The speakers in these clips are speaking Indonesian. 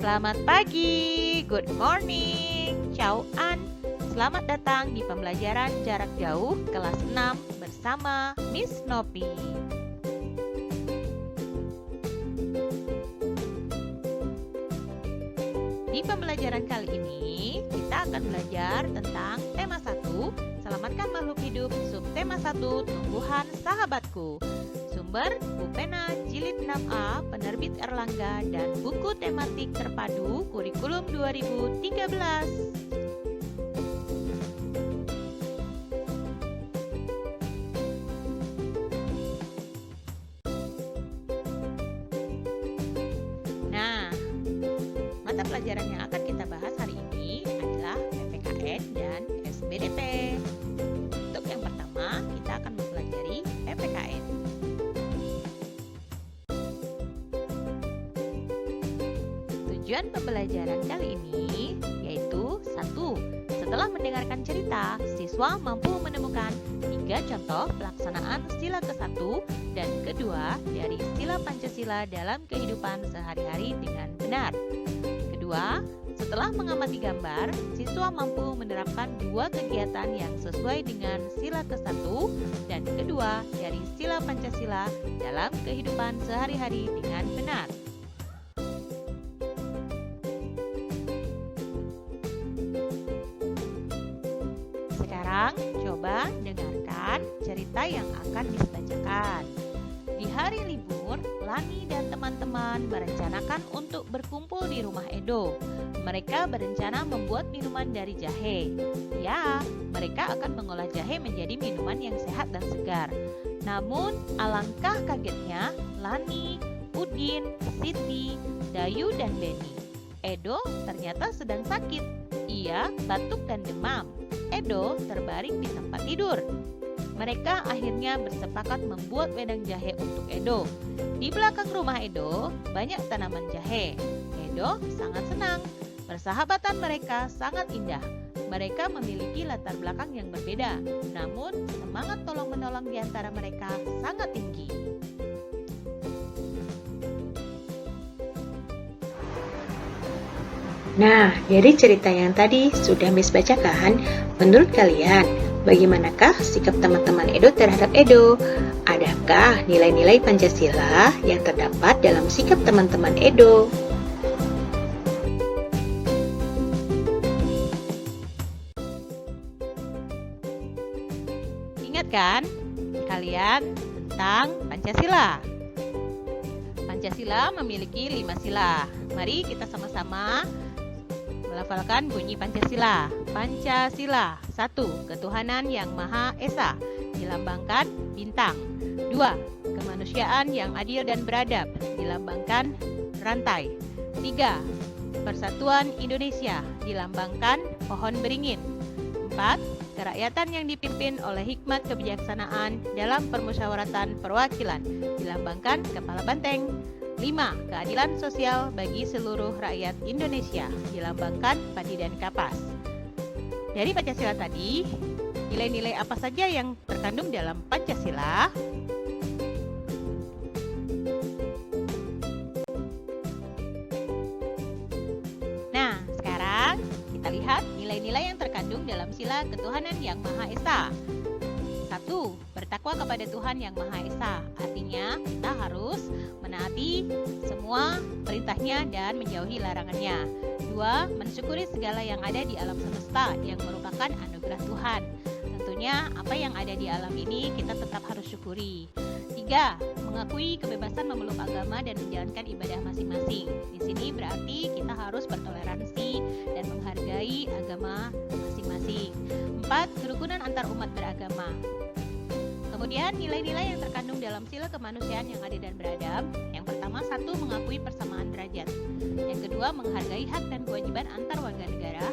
Selamat pagi, good morning, ciao an. Selamat datang di pembelajaran jarak jauh kelas 6 bersama Miss Nopi. Di pembelajaran kali ini, kita akan belajar tentang tema 1, Selamatkan Makhluk Hidup, subtema 1, Tumbuhan Sahabatku. Sumber, buku pena jilid 6A, penerbit Erlangga, dan buku tematik terpadu kurikulum 2013. Nah, mata pelajaran yang akan kita bahas hari ini adalah PPKN dan SBDP. Untuk yang pertama, kita akan mempelajari PPKN. Tujuan pembelajaran kali ini yaitu 1. Setelah mendengarkan cerita, siswa mampu menemukan 3 contoh pelaksanaan sila ke-1 dan kedua dari sila Pancasila dalam kehidupan sehari-hari dengan benar. Kedua, setelah mengamati gambar, siswa mampu menerapkan 2 kegiatan yang sesuai dengan sila ke-1 dan kedua dari sila Pancasila dalam kehidupan sehari-hari dengan benar. Sekarang coba dengarkan cerita yang akan dibacakan. Di hari libur, Lani dan teman-teman merencanakan untuk berkumpul di rumah Edo. Mereka berencana membuat minuman dari jahe. Ya, mereka akan mengolah jahe menjadi minuman yang sehat dan segar. Namun, alangkah kagetnya, Lani, Udin, Siti, Dayu, dan Beni. Edo ternyata sedang sakit. Ia batuk dan demam. Edo terbaring di tempat tidur. Mereka akhirnya bersepakat membuat wedang jahe untuk Edo. Di belakang rumah Edo banyak tanaman jahe. Edo sangat senang. Persahabatan mereka sangat indah. Mereka memiliki latar belakang yang berbeda. Namun semangat tolong-menolong di antara mereka sangat tinggi. Nah, dari cerita yang tadi sudah Miss bacakan, menurut kalian, bagaimanakah sikap teman-teman Edo terhadap Edo? Adakah nilai-nilai Pancasila yang terdapat dalam sikap teman-teman Edo? Ingat kan kalian tentang Pancasila? Pancasila memiliki 5 sila. Mari kita sama-sama melafalkan bunyi Pancasila. Pancasila. 1. Ketuhanan yang Maha Esa, dilambangkan bintang. 2. Kemanusiaan yang adil dan beradab, dilambangkan rantai. 3. Persatuan Indonesia, dilambangkan pohon beringin. 4. Kerakyatan yang dipimpin oleh hikmat kebijaksanaan dalam permusyawaratan perwakilan, dilambangkan kepala banteng. 5. Keadilan sosial bagi seluruh rakyat Indonesia, dilambangkan padi dan kapas. Dari Pancasila tadi, nilai-nilai apa saja yang terkandung dalam Pancasila? Nah, sekarang kita lihat nilai-nilai yang terkandung dalam sila ketuhanan yang Maha Esa. 1. Bertakwa kepada Tuhan yang Maha Esa. Artinya kita harus menaati semua perintahnya dan menjauhi larangannya. 2. Mensyukuri segala yang ada di alam semesta yang merupakan anugerah Tuhan. Tentunya apa yang ada di alam ini kita tetap harus syukuri. 3. Mengakui kebebasan memeluk agama dan menjalankan ibadah masing-masing. Di sini berarti kita harus bertoleransi dan menghargai agama masing-masing. 4. Kerukunan antar umat beragama. Kemudian nilai-nilai yang terkandung dalam sila kemanusiaan yang adil dan beradab. Yang pertama, 1. Mengakui persamaan derajat. Yang kedua, menghargai hak dan kewajiban antar warga negara.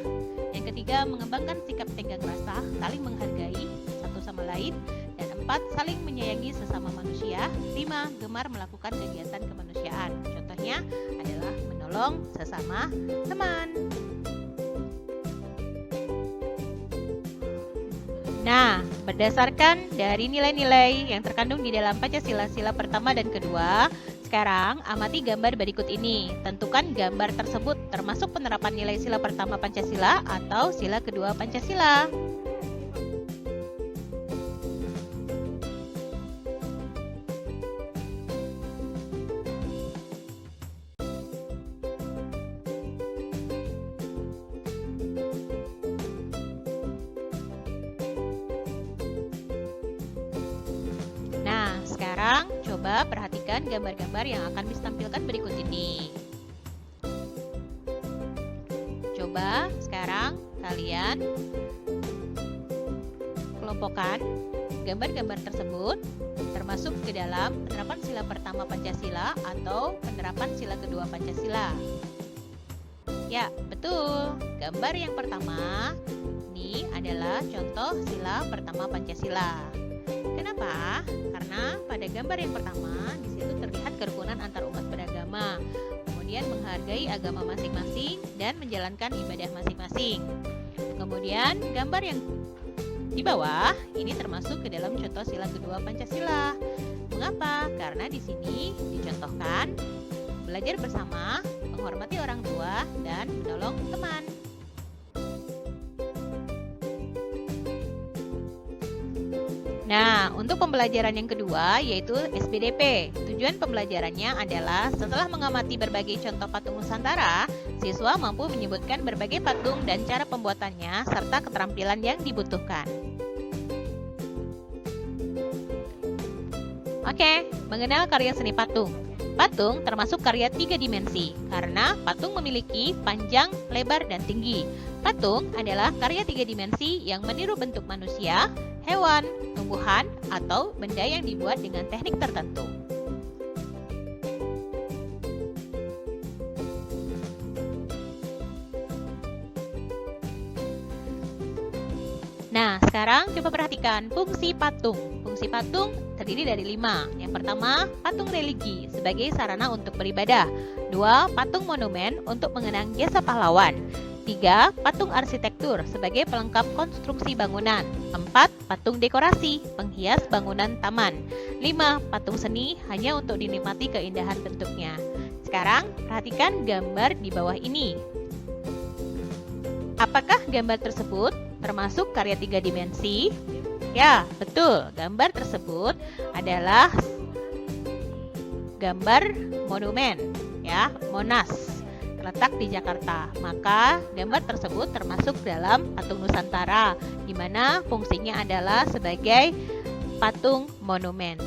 Yang ketiga, mengembangkan sikap tenggang rasa, saling menghargai satu sama lain. Dan 4. Saling menyayangi sesama manusia. 5. Gemar melakukan kegiatan kemanusiaan. Contohnya adalah menolong sesama teman. Nah, berdasarkan dari nilai-nilai yang terkandung di dalam Pancasila sila pertama dan kedua, sekarang amati gambar berikut ini. Tentukan gambar tersebut termasuk penerapan nilai sila pertama Pancasila atau sila kedua Pancasila. Nah, sekarang coba perhatikan gambar-gambar yang akan ditampilkan berikut ini. Coba sekarang kalian kelompokkan gambar-gambar tersebut termasuk ke dalam penerapan sila pertama Pancasila atau penerapan sila kedua Pancasila. Ya, betul. Gambar yang pertama ini adalah contoh sila pertama Pancasila. Kenapa? Karena pada gambar yang pertama di situ terlihat kerukunan antar umat beragama, kemudian menghargai agama masing-masing dan menjalankan ibadah masing-masing. Kemudian gambar yang di bawah ini termasuk ke dalam contoh sila kedua Pancasila. Mengapa? Karena di sini dicontohkan belajar bersama, menghormati orang tua, dan menolong teman. Nah, untuk pembelajaran yang kedua yaitu SPDP. Tujuan pembelajarannya adalah setelah mengamati berbagai contoh patung Nusantara, siswa mampu menyebutkan berbagai patung dan cara pembuatannya serta keterampilan yang dibutuhkan. Oke, mengenal karya seni patung. Patung termasuk karya 3 dimensi karena patung memiliki panjang, lebar, dan tinggi. Patung adalah karya 3 dimensi yang meniru bentuk manusia, hewan, tumbuhan, atau benda yang dibuat dengan teknik tertentu. Nah, sekarang coba perhatikan fungsi patung. Fungsi patung terdiri dari 5. Yang pertama, patung religi sebagai sarana untuk beribadah. 2. Patung monumen untuk mengenang jasa pahlawan. 3. Patung arsitektur sebagai pelengkap konstruksi bangunan. 4. Patung dekorasi, penghias bangunan taman. 5. Patung seni hanya untuk dinikmati keindahan bentuknya. Sekarang, perhatikan gambar di bawah ini. Apakah gambar tersebut termasuk karya 3 dimensi? Ya, betul. Gambar tersebut adalah gambar monumen, ya, Monas, terletak di Jakarta. Maka gambar tersebut termasuk dalam patung Nusantara, di mana fungsinya adalah sebagai patung monumen.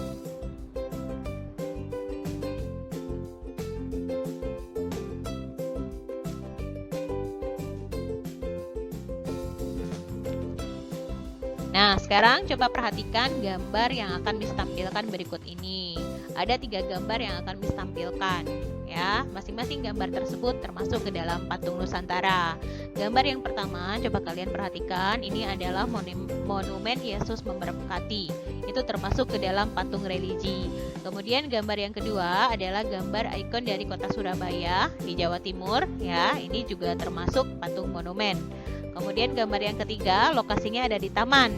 Nah, sekarang coba perhatikan gambar yang akan ditampilkan berikut ini. Ada 3 gambar yang akan ditampilkan, ya. Masing-masing gambar tersebut termasuk ke dalam patung Nusantara. Gambar yang pertama, coba kalian perhatikan, ini adalah monumen Yesus memberkati. Itu termasuk ke dalam patung religi. Kemudian gambar yang kedua adalah gambar ikon dari kota Surabaya di Jawa Timur, ya. Ini juga termasuk patung monumen. Kemudian gambar yang ketiga, lokasinya ada di taman.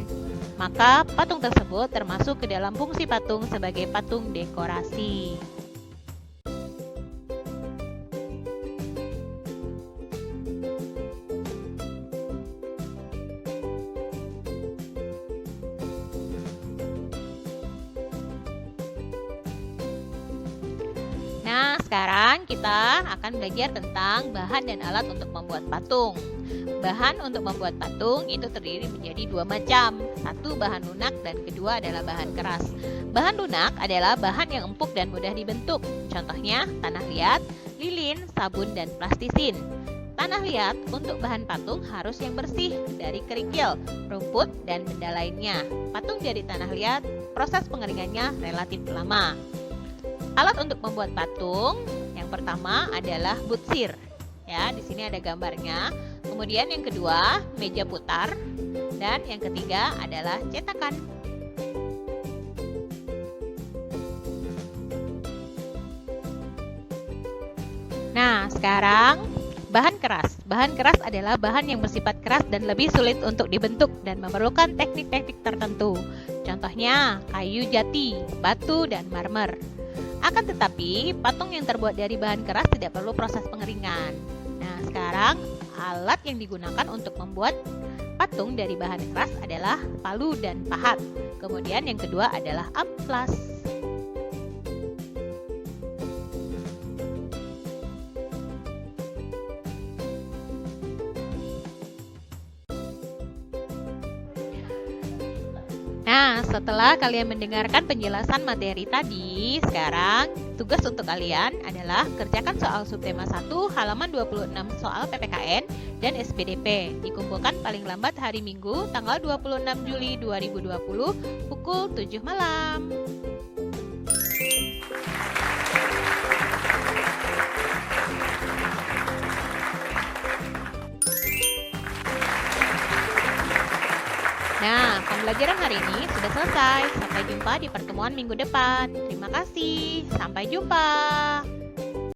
Maka patung tersebut termasuk ke dalam fungsi patung sebagai patung dekorasi. Nah, sekarang kita akan belajar tentang bahan dan alat untuk membuat patung. Bahan untuk membuat patung itu terdiri menjadi 2 macam. Satu bahan lunak dan kedua adalah bahan keras. Bahan lunak adalah bahan yang empuk dan mudah dibentuk. Contohnya tanah liat, lilin, sabun, dan plastisin. Tanah liat untuk bahan patung harus yang bersih dari kerikil, rumput, dan benda lainnya. Patung dari tanah liat, proses pengeringannya relatif lama. Alat untuk membuat patung yang pertama adalah butsir. Ya, di sini ada gambarnya. Kemudian yang kedua, meja putar. Dan yang ketiga adalah cetakan. Nah, sekarang bahan keras. Bahan keras adalah bahan yang bersifat keras dan lebih sulit untuk dibentuk dan memerlukan teknik-teknik tertentu. Contohnya, kayu jati, batu, dan marmer. Akan tetapi, patung yang terbuat dari bahan keras tidak perlu proses pengeringan. Nah, sekarang alat yang digunakan untuk membuat patung dari bahan keras adalah palu dan pahat. Kemudian yang kedua adalah amplas. Nah, setelah kalian mendengarkan penjelasan materi tadi, sekarang tugas untuk kalian adalah kerjakan soal subtema 1 halaman 26 soal PPKN dan SPDP. Dikumpulkan paling lambat hari Minggu tanggal 26 Juli 2020 pukul 7 malam. Nah, pembelajaran hari ini sudah selesai. Sampai jumpa di pertemuan minggu depan. Terima kasih. Sampai jumpa.